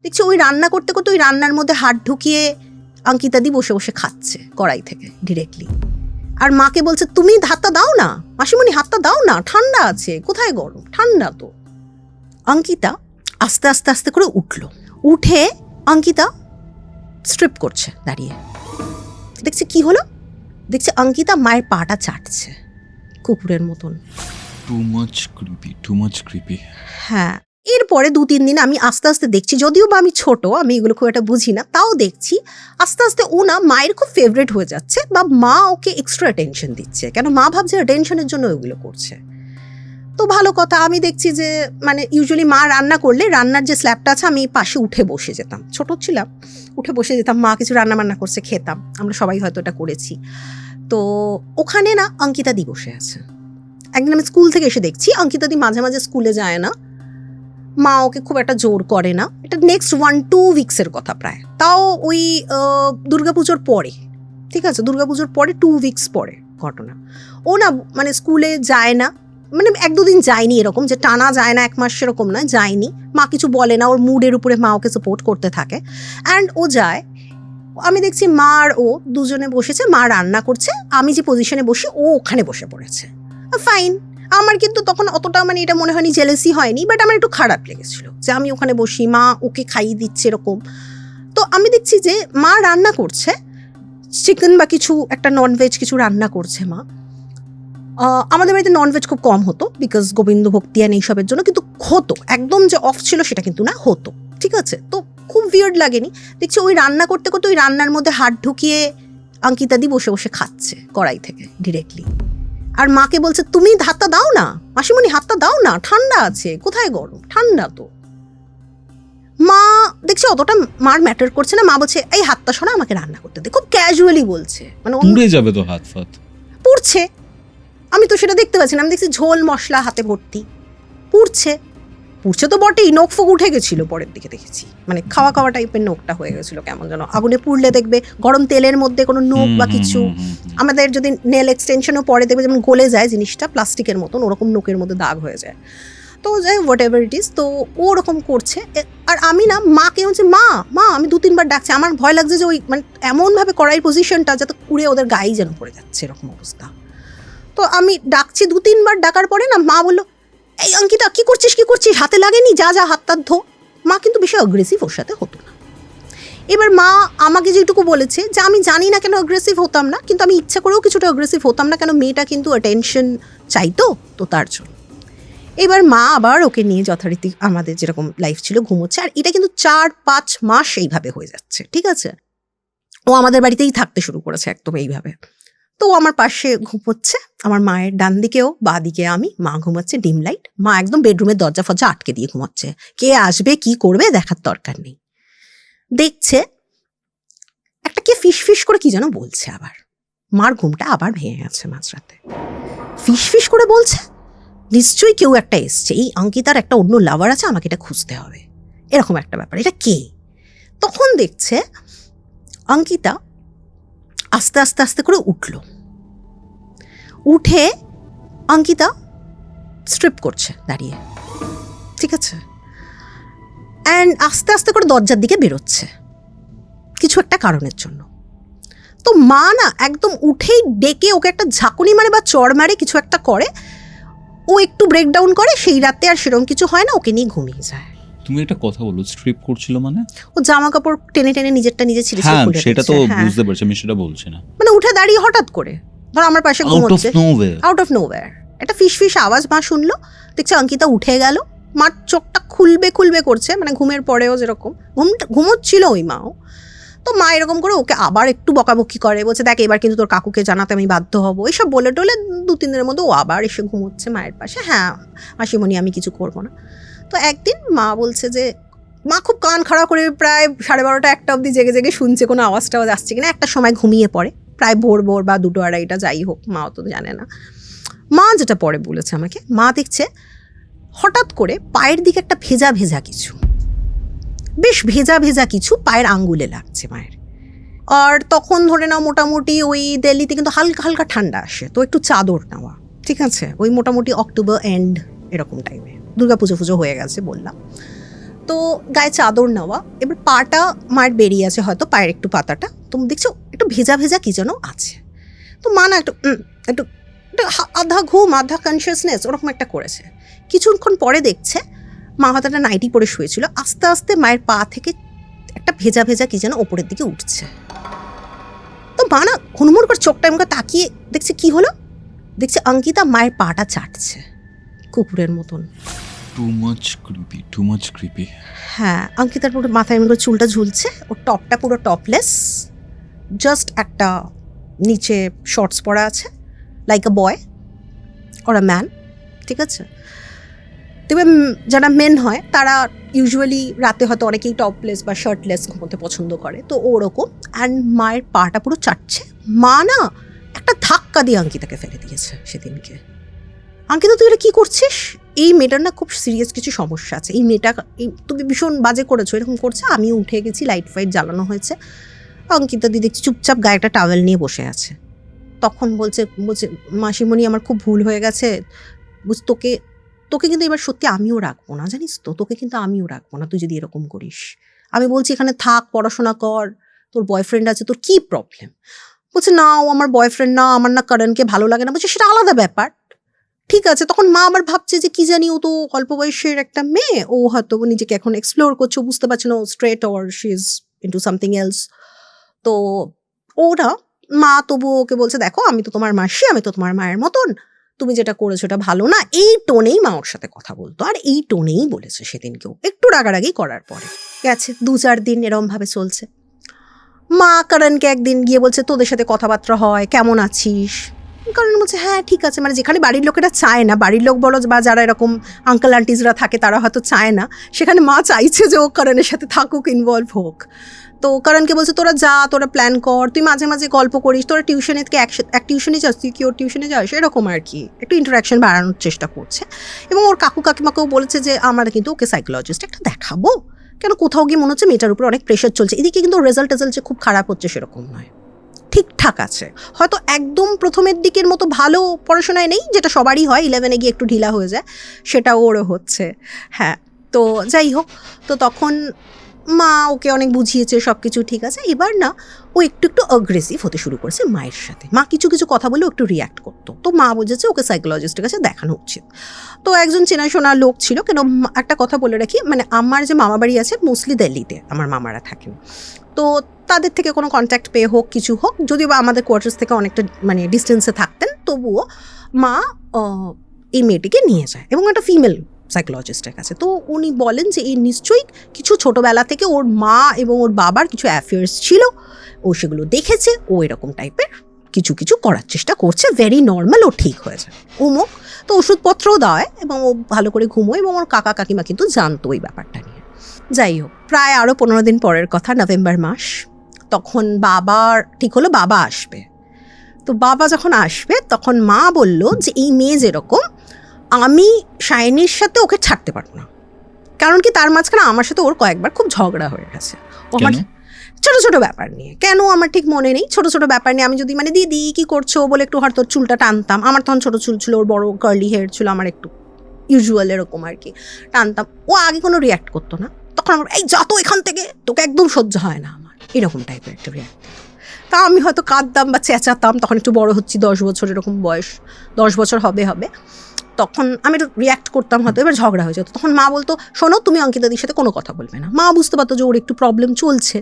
দেখছি ওই রান্না করতে করতে ওই রান্নার মধ্যে হাত ঢুকিয়ে অঙ্কিতাদি বসে বসে খাচ্ছে কড়াই থেকে ডিরেক্টলি। আর মাকে বলছে তুমি হাতটা দাও না মাসিমণি, হাতটা দাও না, ঠান্ডা আছে, কোথায় গরম, ঠান্ডা তো। অঙ্কিতা আস্তে আস্তে আস্তে করে উঠে অঙ্কিতা স্ট্রিপ করছে দাঁড়িয়ে। দেখছি কি হলো, দেখছি অঙ্কিতা মায়ের পাটা চাটছে কুকুরের মতন। Too much creepy. হ্যাঁ, এরপরে 2-3 দিন আমি আস্তে আস্তে দেখছি, যদিও বা আমি ছোট, আমি এগুলো খুব একটা বুঝি না, তাও দেখছি আস্তে আস্তে ও না মায়ের খুব ফেভারিট হয়ে যাচ্ছে, বা মা ওকে এক্সট্রা অ্যাটেনশন দিচ্ছে, কেন মা ভাবছে অ্যাটেনশনের জন্য ওইগুলো করছে। তো ভালো কথা, আমি দেখছি যে মানে ইউজুয়ালি মা রান্না করলে রান্নার যে স্ল্যাবটা আছে আমি পাশে উঠে বসে যেতাম, ছোট ছিলাম, উঠে বসে যেতাম, মা কিছু রান্না বান্না করছে খেতাম, আমরা সবাই হয়তো এটা করেছি। তো ওখানে না অঙ্কিতা দি বসে আছে। একদিন আমি স্কুল থেকে এসে দেখছি অঙ্কিতা দি মাঝে মাঝে স্কুলে যায় না, মা ওকে খুব একটা জোর করে না। এটা নেক্সট 1-2 উইক্সের কথা প্রায়, তাও ওই দুর্গাপুজোর পরে, ঠিক আছে, দুর্গাপুজোর পরে 2 উইক্স পরে ঘটনা। ও না মানে স্কুলে যায় না, মানে 1-2 দিন যায়নি, এরকম যে টানা যায় না 1 মাস সেরকম না, যায়নি, মা কিছু বলে না, ওর মুডের উপরে মা ওকে সাপোর্ট করতে থাকে। অ্যান্ড ও যায়, আমি দেখছি মা আর ও দুজনে বসেছে, মা রান্না করছে, আমি যে পজিশনে বসি ও ওখানে বসে পড়েছে, ফাইন। আমার কিন্তু তখন অতটা মানে এটা মনে হয়নি, জেলেসি হয়নি, বাট আমার একটু খারাপ লেগেছিল যে আমি ওখানে বসি, মা ওকে খাইয়ে দিচ্ছে এরকম। তো আমি দেখছি যে মা রান্না করছে চিকেন বা কিছু একটা ননভেজ কিছু রান্না করছে মা। আমাদের বাড়িতে ননভেজ খুব কম হতো, বিকজ গোবিন্দ ভক্তিয়ান এইসবের জন্য, কিন্তু হতো, একদম যে অফ ছিল সেটা কিন্তু না, হতো, ঠিক আছে। তো খুব উইয়ার্ড লাগেনি, দেখছি ওই রান্না করতে করতে ওই রান্নার মধ্যে হাত ঢুকিয়ে অঙ্কিতাদি বসে বসে খাচ্ছে কড়াই থেকে ডিরেক্টলি। আর মাকে বলছে তুমি হাতটা দাও না মাসিমণি, হাতটা দাও না, ঠান্ডা আছে, কোথায় গরম, ঠান্ডা তো। মা দেখছি অতটা মার ম্যাটার করছে না, মা বলছে এই হাতটা সরা, আমাকে রান্না করতে দে, খুব ক্যাজুয়ালি বলছে, মানে পুড়ে যাবে তো হাত ফাত। পুড়ছে, আমি তো সেটা দেখতে পাচ্ছি না, আমি দেখছি ঝোল মশলা হাতে ভর্তি, পুড়ছে তো বটেই, নোক ফোক উঠে গেছিলো পরের দিকে দেখেছি, মানে খাওয়া খাওয়া টাইপের নোকটা হয়ে গেছিলো, কেমন যেন আগুনে পুড়লে দেখবে গরম তেলের মধ্যে কোনো নোক বা কিছু, আমাদের যদি নেল এক্সটেনশনও পরে দেখবে যেমন গলে যায় জিনিসটা প্লাস্টিকের মতন, ওরকম নোকের মধ্যে দাগ হয়ে যায়। তো যাই হোয়াট এভার ইট ইজ, তো ও ওরকম করছে। আর আমি না মাকে হচ্ছে মা আমি 2-3 বার ডাকছি, আমার ভয় লাগছে যে ওই মানে এমনভাবে কড়াই পজিশনটা যাতে কুড়ে ওদের গায়ে যেন পড়ে যাচ্ছে এরকম অবস্থা। তো আমি ডাকছি 2-3 বার, ডাকার পরে না মা বললো এই অঙ্কিতা কি করছিস হাতে লাগেনি, যা হাত ধো। মা কিন্তু বেশি অ্যাগ্রেসিভ ওর সাথে হতো না। এবার মা আমাকে যেটুকু বলেছে যে আমি জানি না কেন অ্যাগ্রেসিভ হতাম না, কিন্তু আমি ইচ্ছা করেও কিছুটা অ্যাগ্রেসিভ হতাম না, কেন মেয়েটা কিন্তু অ্যাটেনশন চাইতো, তো তার জন্য। এবার মা আবার ওকে নিয়ে যথারীতি আমাদের যেরকম লাইফ ছিল ঘুমোচ্ছে, আর এটা কিন্তু 4-5 মাস এইভাবে হয়ে যাচ্ছে, ঠিক আছে। ও আমাদের বাড়িতেই থাকতে শুরু করেছে একদম এইভাবে। তো আমার পাশে ঘুমোচ্ছে, আমার মায়ের ডান দিকেও বা দিকে আমি, মা ঘুমাচ্ছে ডিম লাইট, মা একদম বেডরুমের দরজা ফরজা আটকে দিয়ে ঘুমাচ্ছে, কে আসবে কি করবে দেখার দরকার নেই। দেখছে একটা কে ফিস করে কি যেন বলছে, আবার মার ঘুমটা আবার ভেঙে গেছে মাঝরাতে, ফিস করে বলছে নিশ্চয়ই কেউ একটা এসছে, এই অঙ্কিতার একটা অন্য লাভার আছে, আমাকে এটা খুঁজতে হবে, এরকম একটা ব্যাপার, এটা কে। তখন দেখছে অঙ্কিতা আস্তে আস্তে আস্তে করে উঠে অঙ্কিতা স্ট্রিপ করছে দাঁড়িয়ে, ঠিক আছে, অ্যান্ড আস্তে আস্তে করে দরজার দিকে বেরোচ্ছে কিছু একটা কারণের জন্য। তো মা না একদম উঠেই ডেকে ওকে একটা ঝাঁকুনি মারে বা চড় মারে, কিছু একটা করে, ও একটু ব্রেকডাউন করে, সেই রাতে আর সেরকম কিছু হয় না, ওকে নিয়ে ঘুমিয়ে যায়। তুমি একটা কথা বলো, স্ট্রিপ করছিল মানে? ও জামা কাপড় টেনে টেনে নিজেরটা নিজে ছিঁড়ে হ্যাঁ সেটা তো বুঝতে পারছি, আমি সেটা বলছি না, মানে উঠে দাঁড়িয়ে হঠাৎ করে ধর আমার পাশে ঘুমোচ্ছে, আউট অফ নোওয়্যার একটা ফিস আওয়াজ মা শুনলো, দেখছে অঙ্কিতা উঠে গেল, মার চোখটা খুলবে করছে, মানে ঘুমের পরেও যেরকম ঘুমোচ্ছিল ওই মাও। তো মা এরকম করে ওকে আবার একটু বকাবকি করে, বলছে দেখ এবার কিন্তু তোর কাকুকে জানাতে আমি বাধ্য হবো, এইসব বলে টোলে 2-3 দিনের মধ্যে ও আবার এসে ঘুমোচ্ছে মায়ের পাশে। হ্যাঁ মাসিমণি আমি কিছু করবো না। তো একদিন মা বলছে যে, মা খুব কান খাড়া করে প্রায় 12:30-1টা অবধি জেগে শুনছে কোনো আওয়াজ টাওয়াজ আসছে কিনা, একটা সময় ঘুমিয়ে পড়ে, প্রায় ভোর বা 2-2:30 যাই হোক, মাও তো জানে না। মা যেটা পরে বলেছে আমাকে, মা দেখছে হঠাৎ করে পায়ের দিকে একটা ভেজা কিছু, বেশ ভেজা কিছু পায়ের আঙ্গুলে লাগছে মায়ের। আর তখন ধরে নাও মোটামুটি ওই দিল্লিতে কিন্তু হালকা ঠান্ডা আসে, তো একটু চাদর নেওয়া, ঠিক আছে, ওই মোটামুটি অক্টোবর এন্ড এরকম টাইমে, দুর্গাপুজো হয়ে গেছে বললাম। তো গায়ে চাদর নেওয়া, এবার পাটা মায়ের বেরিয়ে আছে হয়তো, পায়ের একটু পাতাটা তুমি দেখছো একটু ভেজা ভেজা কি যেন আছে। তো মা না একটু একটু আধা ঘুম আধা কনসিয়াসনেস ওরকম একটা করেছে। কিছুক্ষণ পরে দেখছে মা হয়তো একটা নাইটি পরে শুয়েছিল, আস্তে আস্তে মায়ের পা থেকে একটা ভেজা ভেজা কি যেন ওপরের দিকে উঠছে। তো মা না হুড়মুড় করে চোখটা এমন তাকিয়ে দেখছে কি হলো, দেখছে অঙ্কিতা মায়ের পাটা চাটছে কুকুরের মতন। Too much creepy. হ্যাঁ, অঙ্কিতার পুরো মাথায় এমন করে চুলটা ঝুলছে, ওর টপটা পুরো টপলেস, জাস্ট একটা নিচে শর্টস পরা আছে, like a boy or a man, ঠিক আছে। তবে যারা মেন হয় তারা ইউজুয়ালি রাতে হয়তো অনেকেই টপলেস বা শার্টলেস ঘুমোতে পছন্দ করে, তো ওরকম। অ্যান্ড মায়ের পাটা পুরো চাটছে। মা না একটা ধাক্কা দিয়ে অঙ্কিতাকে ফেলে দিয়েছে সেদিনকে। অঙ্কিতা তুই এটা কী করছিস? এই মেয়েটার না খুব সিরিয়াস কিছু সমস্যা আছে, এই মেয়েটা তুমি ভীষণ বাজে করেছো, এরকম করছে। আমি উঠে গেছি, লাইট ফাইট জ্বালানো হয়েছে, অঙ্কিতা দিদি দেখছি চুপচাপ গায়ে একটা টাওয়েল নিয়ে বসে আছে। তখন বলছে মাসিমণি আমার খুব ভুল হয়ে গেছে, তোকে তোকে কিন্তু এবার সত্যি আমিও রাখবো না, জানিস তো, তোকে কিন্তু আমিও রাখবো না তুই যদি এরকম করিস। আমি বলছি এখানে থাক, পড়াশোনা কর, তোর বয়ফ্রেন্ড আছে, তোর কী প্রবলেম? বলছে না ও আমার বয়ফ্রেন্ড না, আমার না করণকে ভালো লাগে না। বলছে সেটা আলাদা ব্যাপার, ঠিক আছে। তখন মা আবার ভাবছে যে কি জানি, ও তো অল্প বয়সের একটা মেয়ে, ও হয়তো নিজেকে এখন এক্সপ্লোর করছে, বুঝতে পারছে না ও straight or she is into something else. তো ওরা মা তবু ওকে বলছে দেখো আমি তো তোমার মাসি, আমি তো তোমার মায়ের মতন, তুমি যেটা করেছো এটা ভালো না। এই টোনেই মা ওর সাথে কথা বলতো, আর এই টোনেই বলেছে সেদিনকেও, একটু রাগারাগি করার পরে গেছে। 2-4 দিন এরমভাবে চলছে। মা করণকে একদিন গিয়ে বলছে তোদের সাথে কথাবার্তা হয়, কেমন আছিস? কারণ বলছে হ্যাঁ ঠিক আছে, মানে যেখানে বাড়ির লোকেরা চায় না, বাড়ির লোক বলো বা যারা এরকম আঙ্কেল আন্টিজরা থাকে তারা হয়তো চায় না, সেখানে মা চাইছে যে ও করণের সাথে থাকুক, ইনভলভ হোক। তো করণকে বলছে তোরা যা, তোরা প্ল্যান কর, তুই মাঝে মাঝে গল্প করিস, তোরা টিউশনে থেকে এক টিউশনে যাস, তুই কি ওর টিউশনে যাস, এরকম আর কি একটু ইন্টারাকশন বাড়ানোর চেষ্টা করছে। এবং ওর কাকু কাকিমাকেও বলেছে যে আমরা কিন্তু ওকে সাইকোলজিস্ট একটা দেখাবো, কেন কোথাও গিয়ে মনে হচ্ছে মেয়েটার উপর অনেক প্রেশার চলছে। এদিকে কিন্তু রেজাল্ট যে খুব খারাপ হচ্ছে সেরকম নয়, ঠিকঠাক আছে, হয়তো একদম প্রথমের দিকের মতো ভালো পড়াশোনায় নেই, যেটা সবারই হয়, 11-এ গিয়ে একটু ঢিলা হয়ে যায়, সেটাও ওরও হচ্ছে। হ্যাঁ, তো যাই হোক, তো তখন মা ওকে অনেক বুঝিয়েছে, সব কিছু ঠিক আছে। এবার না ও একটু অ্যাগ্রেসিভ হতে শুরু করেছে মায়ের সাথে। মা কিছু কিছু কথা বলে একটু রিয়্যাক্ট করতো, তো মা বুঝেছে ওকে সাইকোলজিস্টের কাছে দেখানো উচিত। তো একজন চেনাশোনা লোক ছিল, কেন একটা কথা বলে রাখি, মানে আমার যে মামা বাড়ি আছে মোস্টলি দিল্লিতে আমার মামারা থাকেন, তো তাদের থেকে কোনো কন্ট্যাক্ট পেয়ে হোক কিছু হোক, যদিও বা আমাদের কোয়ার্টার্স থেকে অনেকটা মানে ডিস্টেন্সে থাকতেন, তবুও মা এই মেয়েটিকে নিয়ে যায় এবং একটা ফিমেল সাইকোলজিস্টের কাছে। তো উনি বলেন যে এই নিশ্চয়ই কিছু ছোটোবেলা থেকে ওর মা এবং ওর বাবার কিছু অ্যাফেয়ার্স ছিল, ও সেগুলো দেখেছে, ও এরকম টাইপের কিছু কিছু করার চেষ্টা করছে, ভেরি নর্মাল, ও ঠিক হয়ে যায় অমুক। তো ওষুধপত্রও দেয় এবং ও ভালো করে ঘুমোয়, এবং ওর কাকা কাকিমা কিন্তু জানতো ওই ব্যাপারটা নিয়ে। যাই হোক, প্রায় আরও 15 দিন পরের কথা, নভেম্বর মাস, তখন বাবার ঠিক হলো বাবা আসবে। তো বাবা যখন আসবে তখন মা বলল যে এই মেয়ে যেরকম, আমি শাইনির সাথে ওকে ছাড়তে পারবো না, কারণ কি তার মাঝখানে আমার সাথে ওর কয়েকবার খুব ঝগড়া হয়ে গেছে, ও আমার ছোটো ছোটো ব্যাপার নিয়ে, কেন আমার ঠিক মনে নেই, ছোটো ছোটো ব্যাপার নিয়ে আমি যদি মানে দিদি কী করছো বলে একটু হয়তো চুলটা টানতাম, আমার তখন ছোটো চুল ছিল, ওর বড় কার্লি হেয়ার ছিল, আমার একটু ইউজুয়াল এরকম আর কি টানতাম, ও আগে কোনো রিয়্যাক্ট করতো না, তখন আমার এই যা তো এখান থেকে, তোকে একদম সহ্য হয় না আমার, এরকম টাইপের একটা রিয়্যাক্ট। তা আমি হয়তো কাঁদতাম বা চেঁচাতাম, তখন একটু বড় হচ্ছি, 10 বছর এরকম বয়স, 10 বছর হবে, তখন আমি একটু রিয়্যাক্ট করতাম হয়তো, এবার ঝগড়া হয়ে যেত। তখন মা বলতো শোনো তুমি অঙ্কিতাদির সাথে কোনো কথা বলবে না। মা বুঝতে পারতো যে ওর একটু প্রবলেম চলছে,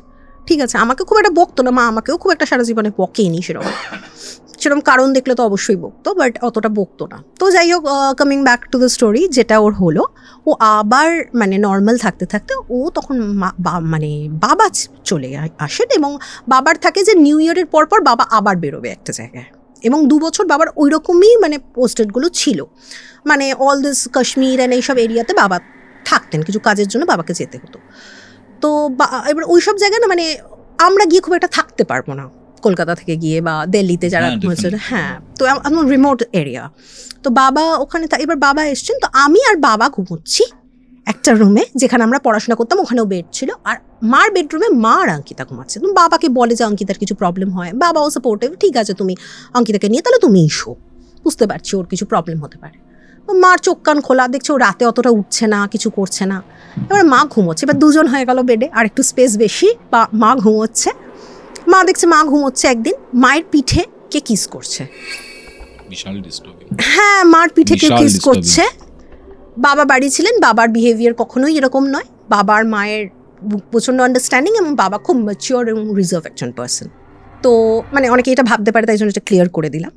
ঠিক আছে, আমাকে খুব একটা বকতো না, মা আমাকেও খুব একটা সারা জীবনে বকেনি সেরকম কারণ দেখলে তো অবশ্যই বকতো, বাট অতটা বকতো না। তো যাই হোক, coming back to the story, যেটা ওর হলো, ও আবার মানে নর্মাল থাকতে থাকতে ও তখন মানে বাবা চলে আসেন, এবং বাবার থাকে যে নিউ ইয়ারের পর বাবা আবার বেরোবে একটা জায়গায়, এবং 2 বছর বাবার ওই রকমই মানে পোস্টেডগুলো ছিল, মানে অল দিস কাশ্মীর অ্যান্ড এইসব এরিয়াতে বাবা থাকতেন, কিছু কাজের জন্য বাবাকে যেতে হতো। তো এবার ওই সব জায়গায় না মানে আমরা গিয়ে খুব একটা থাকতে পারবো না, কলকাতা থেকে গিয়ে বা দিল্লিতে যারা হয়েছে, হ্যাঁ, তো আমার রিমোট এরিয়া, তো বাবা ওখানে এবার বাবা এসছেন, তো আমি আর বাবা ঘুমোচ্ছি একটা রুমে, যেখানে আমরা পড়াশোনা করতাম, ওখানেও বেড ছিল, আর মার বেডরুমে মা আর অঙ্কিতা ঘুমাচ্ছে। তুমি বাবাকে বলে যে অঙ্কিতার কিছু প্রবলেম হয়, বাবাও সাপোর্টিভ, ঠিক আছে তুমি অঙ্কিতাকে নিয়ে তাহলে তুমি শো, বুঝতে পারছি ওর কিছু প্রবলেম হতে পারে। মার চোখ কান খোলা, দেখছে ও রাতে অতটা উঠছে না, কিছু করছে না। এবার মা ঘুমোচ্ছে, এবার দুজন হয়ে গেল বেডে, আর একটু স্পেস বেশি, বা মা ঘুমোচ্ছে। মা দেখছে মা ঘুমোচ্ছে, একদিন মায়ের পিঠে কে কিস করছে। বিশাল ডিস্টার্বিং। হ্যাঁ, মার পিঠে কে বিশাল কিস disturbing। করছে। বাবা বাড়ি ছিলেন, বাবার বিহেভিয়ার কখনোই এরকম নয়, বাবার মায়ের প্রচণ্ড আন্ডারস্ট্যান্ডিং, এবং বাবা খুব ম্যাচিওর এবং রিজার্ভ একজন পার্সন। তো মানে অনেকে এটা ভাবতে পারে, তাই জন্য এটা ক্লিয়ার করে দিলাম।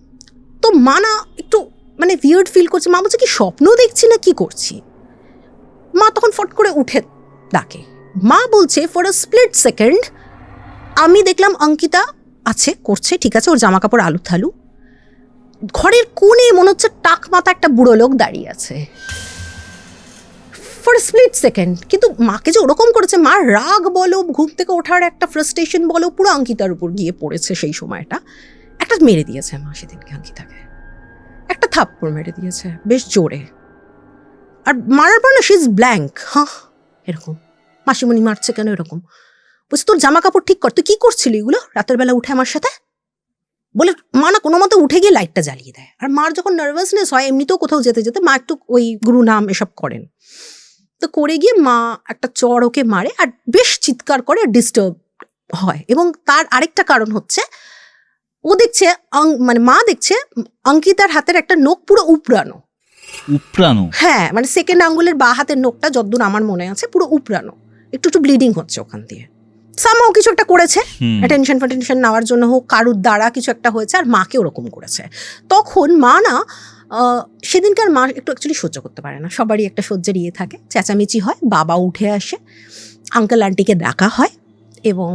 তো মা না একটু মানে উইয়ার্ড ফিল করছে, মা বলছে কি স্বপ্ন দেখছি না কি করছি। মা তখন ফট করে উঠে ডাকে, মা বলছে ফর আ স্প্লিট সেকেন্ড আমি দেখলাম অঙ্কিতা আছে, করছে, ঠিক আছে, ওর জামা কাপড় আলু থালু, ঘরের কোণে মনে হচ্ছে টাক মাথা একটা বুড়ো লোক দাঁড়িয়ে আছে, ফর স্প্লিট সেকেন্ড। কিন্তু মাকে যে ওরকম করেছে, মার রাগ বলো, ঘুম থেকে ওঠার একটা ফ্রাস্ট্রেশন বলো, পুরো অঙ্কিতার উপর গিয়ে পড়েছে সেই সময়টা। একটা মেরে দিয়েছে মা সেদিনকে অঙ্কিতাকে, একটা থাপ্পড় মেরে দিয়েছে বেশ জোরে। আর মারার পর না শি ইজ ব্ল্যাঙ্ক, হ্যাঁ এরকম, মাসিমণি মারছে কেন এরকম। বলছে তোর জামা কাপড় ঠিক কর, তুই কি করছিলি এগুলো রাতের বেলা উঠে আমার সাথে, বলে মা না কোনো মতে উঠে গিয়ে লাইটটা জ্বালিয়ে দেয়। আর মার যখন নার্ভাসনেস হয়, এমনিতেও কোথাও যেতে যেতে মা একটু ওই গুরু নাম এসব করেন, তো করে গিয়ে মা একটা চড় ওকে মারে, আর বেশ চিৎকার করে, ডিস্টার্ব হয়। এবং তার আরেকটা কারণ হচ্ছে, ও দেখছে মানে মা দেখছে অঙ্কিতার হাতের একটা নখ পুরো উপড়ানো। উপড়ানো? হ্যাঁ, মানে সেকেন্ড আঙ্গুলের বা হাতের নখটা যতদূর আমার মনে আছে পুরো উপড়ানো, একটু একটু ব্লিডিং হচ্ছে ওখান দিয়ে। সামহাও কিছু একটা করেছে, অ্যাটেনশন ফ্যাটেনশন নেওয়ার জন্য হোক, কারুর দ্বারা কিছু একটা হয়েছে, আর মাকে ওরকম করেছে। তখন মা না সেদিনকার মা একটু অ্যাকচুয়ালি সহ্য করতে পারে না, সবারই একটা সহ্যের ইয়ে থাকে, চেঁচামেচি হয়, বাবা উঠে আসে, আঙ্কেল আন্টিকে ডাকা হয়, এবং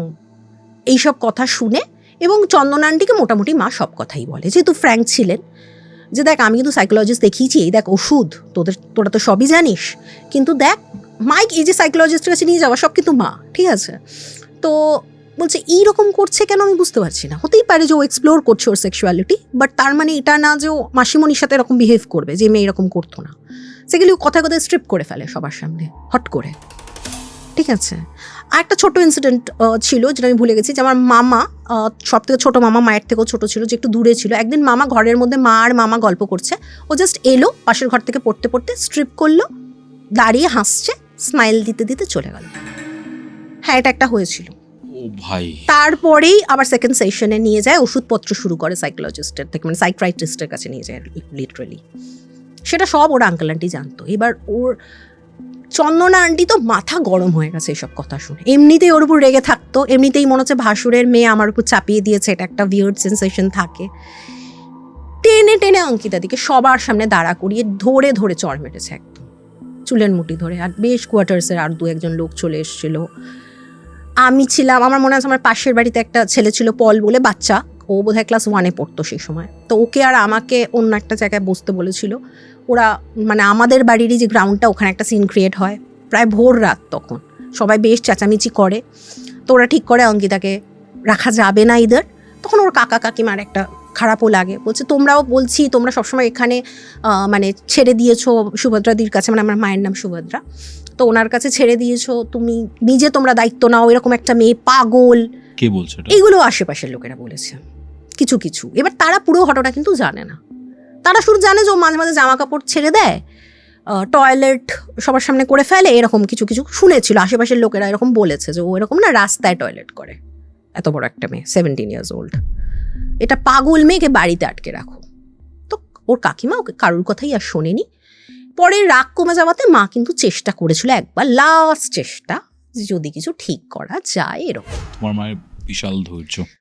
এইসব কথা শুনে, এবং চন্দন আন্টিকে মোটামুটি মা সব কথাই বলে, যেহেতু ফ্র্যাঙ্ক ছিলেন, যে দেখ আমি কিন্তু সাইকোলজিস্ট দেখিয়েছি, এই দেখ ওষুধ, তোরা তো সবই জানিস, কিন্তু দেখ মাইক এই যে সাইকোলজিস্টের কাছে নিয়ে যাওয়া সব কিন্তু মা, ঠিক আছে। তো বলছে এইরকম করছে কেন আমি বুঝতে পারছি না, হতেই পারে যে ও এক্সপ্লোর করছে ওর সেক্সুয়ালিটি, বাট তার মানে এটা না যে ও মাসিমণির সাথে এরকম বিহেভ করবে, যে মেয়ে এরকম করতো না। সেগুলি কথায় কথায় স্ট্রিপ করে ফেলে সবার সামনে হট করে, ঠিক আছে। আর একটা ছোট ইনসিডেন্ট ছিল যেটা আমি ভুলে গেছি, যে আমার মামা, সব থেকে ছোটো মামা, মায়ের থেকেও ছোটো ছিল, যে একটু দূরে ছিল। একদিন মামা ঘরের মধ্যে, মা আর মামা গল্প করছে, ও জাস্ট এলো পাশের ঘর থেকে পড়তে পড়তে, স্ট্রিপ করলো, দাঁড়িয়ে হাসছে, স্মাইল দিতে দিতে চলে গেল। হ্যাঁ, এটা একটা হয়েছিল। ও ভাই। তারপরেই আবার সেকেন্ড সেশনে নিয়ে যায়, ওষুধপত্র শুরু করে সাইকোলজিস্টের থেকে, মানে সাইক্রাইট্রিস্টের কাছে নিয়ে যায় লিটারালি। সেটা সব ওর আঙ্কেল আন্টি জানতো। এবার ওর চন্দনা আন্টি তো মাথা গরম হয়ে গেছে এইসব কথা শুনে, এমনিতেই ওর উপর রেগে থাকতো, এমনিতেই মনে হচ্ছে ভাসুরের মেয়ে আমার উপর চাপিয়ে দিয়েছে, এটা একটা উইয়ার্ড সেন্সেশন থাকে। টেনে টেনে অঙ্কিতা দিকে সবার সামনে দাঁড়া করিয়ে ধরে ধরে চড় মেরেছে, একদম চুলের মুঠি ধরে। আর বেশ কোয়ার্টার্সের আর দু একজন লোক চলে এসেছিল, আমি ছিলাম, আমার মনে আছে আমার পাশের বাড়িতে একটা ছেলে ছিল পল বলে, বাচ্চা, ও বোধহয় ক্লাস 1-এ পড়তো সেই সময়। তো ওকে আর আমাকে অন্য একটা জায়গায় বসতে বলেছিল ওরা, মানে আমাদের বাড়িরই যে গ্রাউন্ডটা, ওখানে একটা সিন ক্রিয়েট হয়, প্রায় ভোর রাত, তখন সবাই বেশ চেঁচামেচি করে। তো ওরা ঠিক করে অঙ্কিতাকে রাখা যাবে না ইদার। তখন ওর কাকা কাকিমার একটা খারাপও লাগে, বলছে তোমরাও, বলছি তোমরা সবসময় এখানে মানে ছেড়ে দিয়েছো সুভদ্রাদির কাছে, মানে আমার মায়ের নাম সুভদ্রা, তো ওনার কাছে ছেড়ে দিয়েছো, তুমি নিজে তোমরা দায়িত্ব নাও, এরকম একটা মেয়ে পাগল, কে বলছে এটা? এইগুলো আশেপাশের লোকেরা বলেছে কিছু কিছু। এবার তারা পুরো ঘটনা কিন্তু জানে না, তারা শুধু জানে যে ও মাঝে মাঝে জামা কাপড় ছেড়ে দেয়, টয়লেট সবার সামনে করে ফেলে, এরকম কিছু কিছু শুনেছিল আশেপাশের লোকেরা, এরকম বলেছে যে ও এরকম না রাস্তায় টয়লেট করে। এত বড় একটা মেয়ে, 17 years old, এটা পাগল মেয়েকে বাড়িতে আটকে রাখো। তো ওর কাকিমা ওকে কারুর কথাই আর শোনেনি। পরে রাগ কমে যাওয়াতে মা কিন্তু চেষ্টা করেছিল একবার, লাস্ট চেষ্টা, যে যদি কিছু ঠিক করা যায় এরকম। তোমার মায়ের বিশাল ধৈর্য।